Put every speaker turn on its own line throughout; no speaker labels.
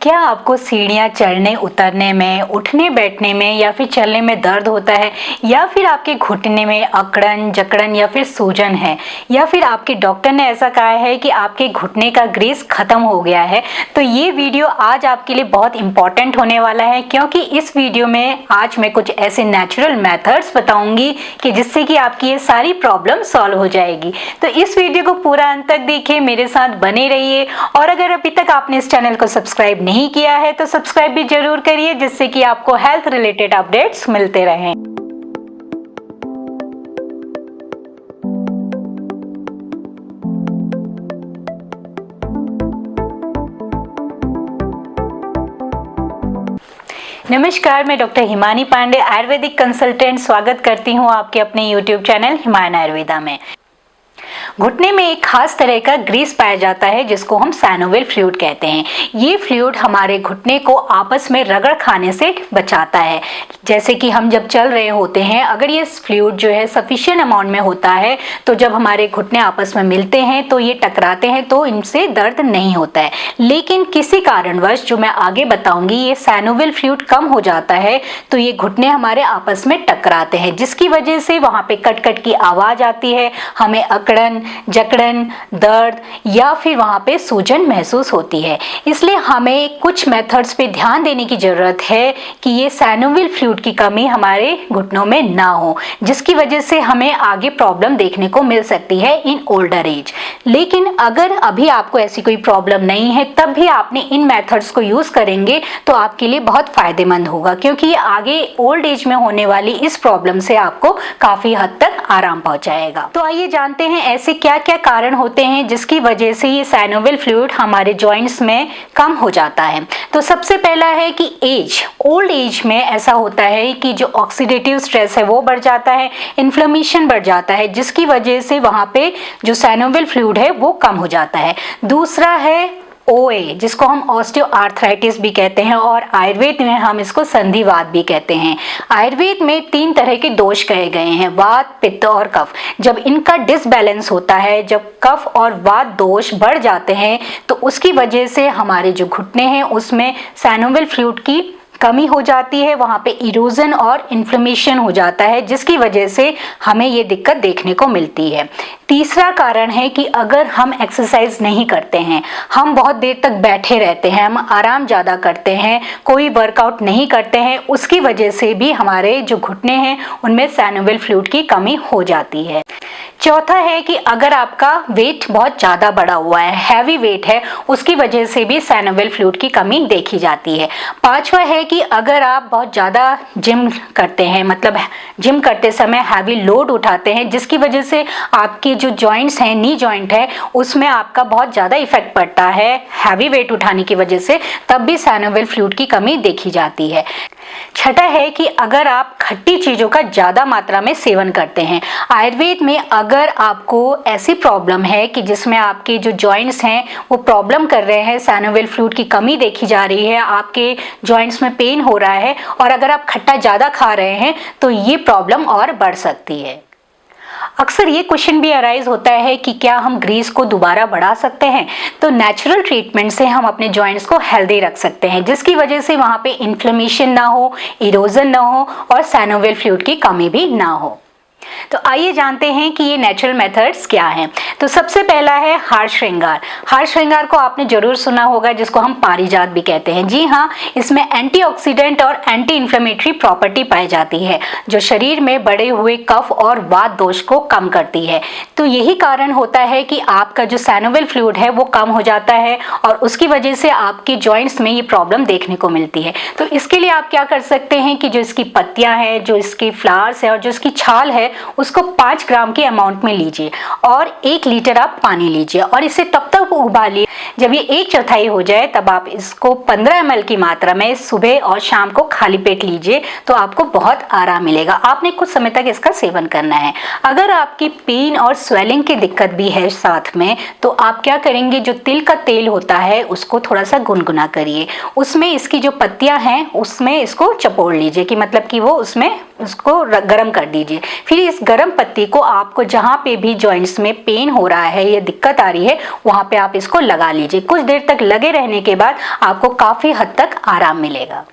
क्या आपको सीढ़ियाँ चढ़ने उतरने में, उठने बैठने में या फिर चलने में दर्द होता है, या फिर आपके घुटने में अकड़न जकड़न या फिर सूजन है, या फिर आपके डॉक्टर ने ऐसा कहा है कि आपके घुटने का ग्रीस खत्म हो गया है? तो ये वीडियो आज आपके लिए बहुत इंपॉर्टेंट होने वाला है, क्योंकि इस वीडियो में आज मैं कुछ ऐसे नेचुरल मेथड्स बताऊंगी कि जिससे कि आपकी ये सारी प्रॉब्लम सॉल्व हो जाएगी। तो इस वीडियो को पूरा अंत तक देखिए, मेरे साथ बने रहिए। और अगर अभी तक आपने इस चैनल को सब्सक्राइब नहीं किया है तो सब्सक्राइब भी जरूर करिए, जिससे कि आपको हेल्थ रिलेटेड अपडेट्स मिलते रहें। नमस्कार, मैं डॉक्टर हिमानी पांडे, आयुर्वेदिक कंसल्टेंट, स्वागत करती हूँ आपके अपने YouTube चैनल हिमायन आयुर्वेदा में। घुटने में एक खास तरह का ग्रीस पाया जाता है जिसको हम सैनोविल फ्लूइड कहते हैं। ये फ्लूइड हमारे घुटने को आपस में रगड़ खाने से बचाता है। जैसे कि हम जब चल रहे होते हैं, अगर ये फ्लूइड जो है सफिशिएंट अमाउंट में होता है तो जब हमारे घुटने आपस में मिलते हैं तो ये टकराते हैं, तो इनसे दर्द नहीं होता है। लेकिन किसी कारणवश, जो मैं आगे बताऊंगी, ये सैनोविल फ्लूइड कम हो जाता है तो ये घुटने हमारे आपस में टकराते हैं, जिसकी वजह से वहाँ पे कट कट की आवाज आती है, हमें अकड़न जकड़न, दर्द या फिर वहां पे सूजन महसूस होती है। इसलिए हमें कुछ मेथड्स पे ध्यान देने की जरूरत है कि ये सैनोविल फ्लूइड की कमी हमारे घुटनों में ना हो, जिसकी वजह से हमें आगे प्रॉब्लम देखने को मिल सकती है इन ओल्डर एज। लेकिन अगर अभी आपको ऐसी कोई प्रॉब्लम नहीं है, तब भी आपने इन मेथड्स को यूज करेंगे तो आपके लिए बहुत फायदेमंद होगा, क्योंकि ये आगे ओल्ड एज में होने वाली इस प्रॉब्लम से आपको काफी हद तक आराम पहुंचाएगा। तो आइए जानते हैं ऐसे क्या क्या कारण होते हैं जिसकी वजह से ये सैनोविल फ्लूइड हमारे जॉइंट्स में कम हो जाता है। तो सबसे पहला है कि एज, ओल्ड एज में ऐसा होता है कि जो ऑक्सीडेटिव स्ट्रेस है वो बढ़ जाता है, इन्फ्लेमेशन बढ़ जाता है, जिसकी वजह से वहां पे जो सैनोविल फ्लूइड है वो कम हो जाता है। दूसरा है ओए, जिसको हम ऑस्टियोआर्थराइटिस भी कहते हैं, और आयुर्वेद में हम इसको संधिवात भी कहते हैं। आयुर्वेद में 3 तरह के दोष कहे गए हैं, वात, पित्त और कफ। जब इनका डिसबैलेंस होता है, जब कफ और वात दोष बढ़ जाते हैं, तो उसकी वजह से हमारे जो घुटने हैं उसमें सैनोविल फ्लूइड की कमी हो जाती है, वहां पे इरोजन और इन्फ्लेमेशन हो जाता है, जिसकी वजह से हमें ये दिक्कत देखने को मिलती है। तीसरा कारण है कि अगर हम एक्सरसाइज नहीं करते हैं, हम बहुत देर तक बैठे रहते हैं, हम आराम ज़्यादा करते हैं, कोई वर्कआउट नहीं करते हैं, उसकी वजह से भी हमारे जो घुटने हैं उनमें सैनोविल फ्लूइड की कमी हो जाती है। चौथा है कि अगर आपका वेट बहुत ज़्यादा बढ़ा हुआ है, हैवी वेट है, उसकी वजह से भी सैनोविल फ्लूइड की कमी देखी जाती है। पांचवा है कि अगर आप बहुत ज़्यादा जिम करते हैं, मतलब जिम करते समय हैवी लोड उठाते हैं, जिसकी वजह से आपके जो जॉइंट्स हैं, नी जॉइंट है, उसमें आपका बहुत ज़्यादा इफेक्ट पड़ता है हैवी वेट उठाने की वजह से, तब भी सैनोविल फ्लूइड की कमी देखी जाती है। छठा है कि अगर आप खट्टी चीज़ों का ज़्यादा मात्रा में सेवन करते हैं। आयुर्वेद में अगर आपको ऐसी प्रॉब्लम है कि जिसमें आपके जो जॉइंट्स हैं वो प्रॉब्लम कर रहे हैं, सैनोविल फ्लूइड की कमी देखी जा रही है, आपके जॉइंट्स में पेन हो रहा है, और अगर आप खट्टा ज़्यादा खा रहे हैं तो ये प्रॉब्लम और बढ़ सकती है। अक्सर ये क्वेश्चन भी अराइज होता है कि क्या हम ग्रीस को दोबारा बढ़ा सकते हैं? तो नेचुरल ट्रीटमेंट से हम अपने जॉइंट्स को हेल्दी रख सकते हैं, जिसकी वजह से वहाँ पे इन्फ्लेमेशन ना हो, इरोजन ना हो और सैनोविल फ्लूइड की कमी भी ना हो। तो आइए जानते हैं कि ये नेचुरल मेथड्स क्या हैं। तो सबसे पहला है हाड़ श्रृंगार। हाड़ श्रृंगार को आपने जरूर सुना होगा, जिसको हम पारिजात भी कहते हैं। जी हाँ, इसमें एंटीऑक्सीडेंट और एंटी इन्फ्लेमेटरी प्रॉपर्टी पाई जाती है, जो शरीर में बढ़े हुए कफ और वात दोष को कम करती है। तो यही कारण होता है कि आपका जो सैनोविल फ्लूइड है वो कम हो जाता है, और उसकी वजह से आपके जॉइंट्स में ये प्रॉब्लम देखने को मिलती है। तो इसके लिए आप क्या कर सकते हैं कि जो इसकी पत्तियां हैं, जो इसकी फ्लावर्स है और जो इसकी छाल है, उसको 5 ग्राम के अमाउंट में लीजिए और 1 लीटर आप पानी लीजिए, और इसे तब तक उबालिए जब ये 1/4 हो जाए, तब आप इसको 15 ml की मात्रा में सुबह और शाम को खाली पेट लीजिए, तो आपको बहुत आराम मिलेगा। आपने कुछ समय तक इसका सेवन करना है। अगर आपकी पेन और स्वेलिंग की दिक्कत भी है साथ में, तो आप क्या करेंगे, जो तिल का तेल होता है उसको थोड़ा सा गुनगुना करिए, उसमें इसकी जो पत्तियां हैं उसमें इसको चपोड़ लीजिए, कि मतलब कि वो उसमें उसको गरम कर दीजिए। फिर एक्चुअली इस गर्म पत्ती को आपको जहाँ पे भी जॉइंट्स में पेन हो रहा है या दिक्कत आ रही है वहाँ पे आप इसको लगा लीजिए। कुछ देर तक लगे रहने के बाद आपको काफ़ी हद तक आराम मिलेगा।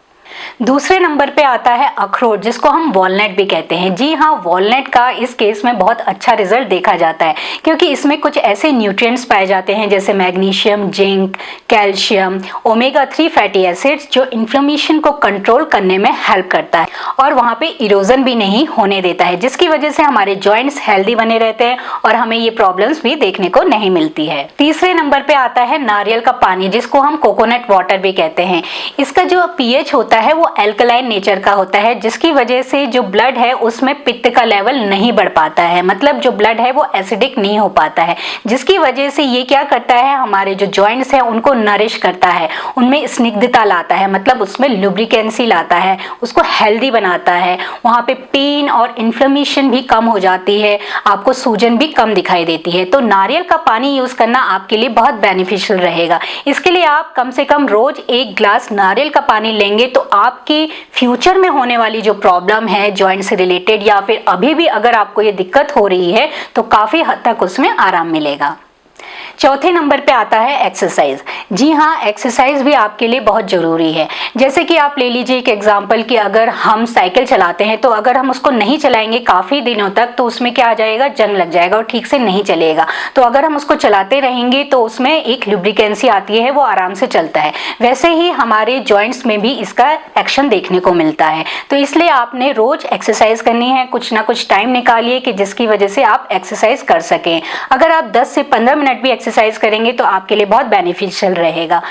दूसरे नंबर पे आता है अखरोट, जिसको हम वॉलनट भी कहते हैं। जी हाँ, वॉलनट का इस केस में बहुत अच्छा रिजल्ट देखा जाता है क्योंकि इसमें कुछ ऐसे न्यूट्रिएंट्स पाए जाते हैं जैसे magnesium, zinc, calcium, omega 3 fatty acids, जो इन्फ्लेमेशन को कंट्रोल करने में हेल्प करता है और वहाँ पे इरोजन भी नहीं होने देता है, जिसकी वजह से हमारे जॉइंट्स हेल्दी बने रहते हैं और हमें ये प्रॉब्लम्स भी देखने को नहीं मिलती है। तीसरे नंबर पे आता है नारियल का पानी, जिसको हम कोकोनट वाटर भी कहते हैं। इसका जो पीएच होता है वो अल्कलाइन नेचर का होता है, जिसकी वजह से जो ब्लड है उसमें पित्त का लेवल नहीं बढ़ पाता है, मतलब जो ब्लड है वो एसिडिक नहीं हो पाता है, जिसकी वजह से ये क्या करता है, हमारे जो जॉइंट्स हैं उनको नरिश करता है, उनमें स्निग्धता लाता है, मतलब उसमें लुब्रिकेंसी लाता है, उसको हेल्दी बनाता है। वहाँ पे पेन और इन्फ्लेमेशन भी कम हो जाती है, आपको सूजन भी कम दिखाई देती है। तो नारियल का पानी यूज करना आपके लिए बहुत बेनिफिशियल रहेगा। इसके लिए आप कम से कम रोज 1 ग्लास नारियल का पानी लेंगे तो आपकी फ्यूचर में होने वाली जो प्रॉब्लम है जॉइंट से रिलेटेड, या फिर अभी भी अगर आपको ये दिक्कत हो रही है तो काफी हद तक उसमें आराम मिलेगा। चौथे नंबर पे आता है एक्सरसाइज। जी हाँ, एक्सरसाइज भी आपके लिए बहुत ज़रूरी है। जैसे कि आप ले लीजिए एक एग्जांपल कि अगर हम साइकिल चलाते हैं तो अगर हम उसको नहीं चलाएंगे काफ़ी दिनों तक तो उसमें क्या आ जाएगा, जंग लग जाएगा और ठीक से नहीं चलेगा। तो अगर हम उसको चलाते रहेंगे तो उसमें एक लुब्रिकेंसी आती है, वो आराम से चलता है। वैसे ही हमारे जॉइंट्स में भी इसका एक्शन देखने को मिलता है। तो इसलिए आपने रोज एक्सरसाइज करनी है, कुछ ना कुछ टाइम निकालिए कि जिसकी वजह से आप एक्सरसाइज कर सकें। अगर आप 10 से 15 मिनट भी एक्सरसाइज करेंगे तो आपके लिए बहुत बेनिफिशियल रहेगा।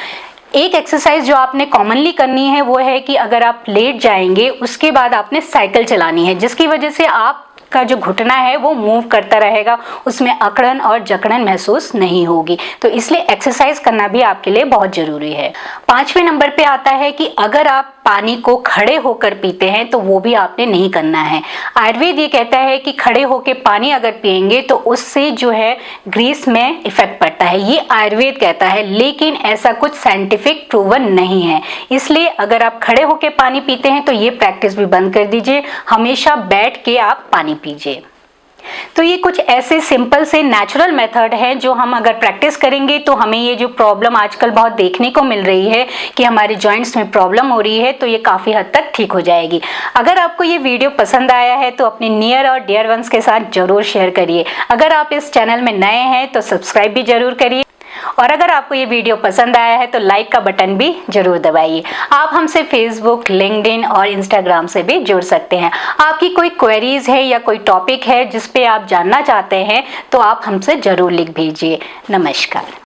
एक एक्सरसाइज जो आपने कॉमनली करनी है वो है कि अगर आप लेट जाएंगे उसके बाद आपने साइकिल चलानी है, जिसकी वजह से आपका जो घुटना है वो मूव करता रहेगा, उसमें अकड़न और जकड़न महसूस नहीं होगी। तो इसलिए एक्सरसाइज करना भी आपके लिए बहुत जरूरी है। 5वें नंबर पे आता है कि अगर आप पानी को खड़े होकर पीते हैं तो वो भी आपने नहीं करना है। आयुर्वेद ये कहता है कि खड़े होकर पानी अगर पिएंगे तो उससे जो है ग्रीस में इफेक्ट पड़ता है, ये आयुर्वेद कहता है, लेकिन ऐसा कुछ साइंटिफिक प्रूवन नहीं है। इसलिए अगर आप खड़े होकर पानी पीते हैं तो ये प्रैक्टिस भी बंद कर दीजिए, हमेशा बैठ के आप पानी पीजिए। तो ये कुछ ऐसे सिंपल से नेचुरल मेथड है जो हम अगर प्रैक्टिस करेंगे तो हमें ये जो प्रॉब्लम आजकल बहुत देखने को मिल रही है कि हमारे जॉइंट्स में प्रॉब्लम हो रही है, तो ये काफ़ी हद तक ठीक हो जाएगी। अगर आपको ये वीडियो पसंद आया है तो अपने नियर और डियर वंस के साथ जरूर शेयर करिए। अगर आप इस चैनल में नए हैं तो सब्सक्राइब भी जरूर करिए, और अगर आपको ये वीडियो पसंद आया है तो लाइक का बटन भी जरूर दबाइए। आप हमसे फेसबुक, लिंक्डइन और इंस्टाग्राम से भी जुड़ सकते हैं। आपकी कोई क्वेरीज है या कोई टॉपिक है जिस पे आप जानना चाहते हैं तो आप हमसे जरूर लिख भेजिए। नमस्कार।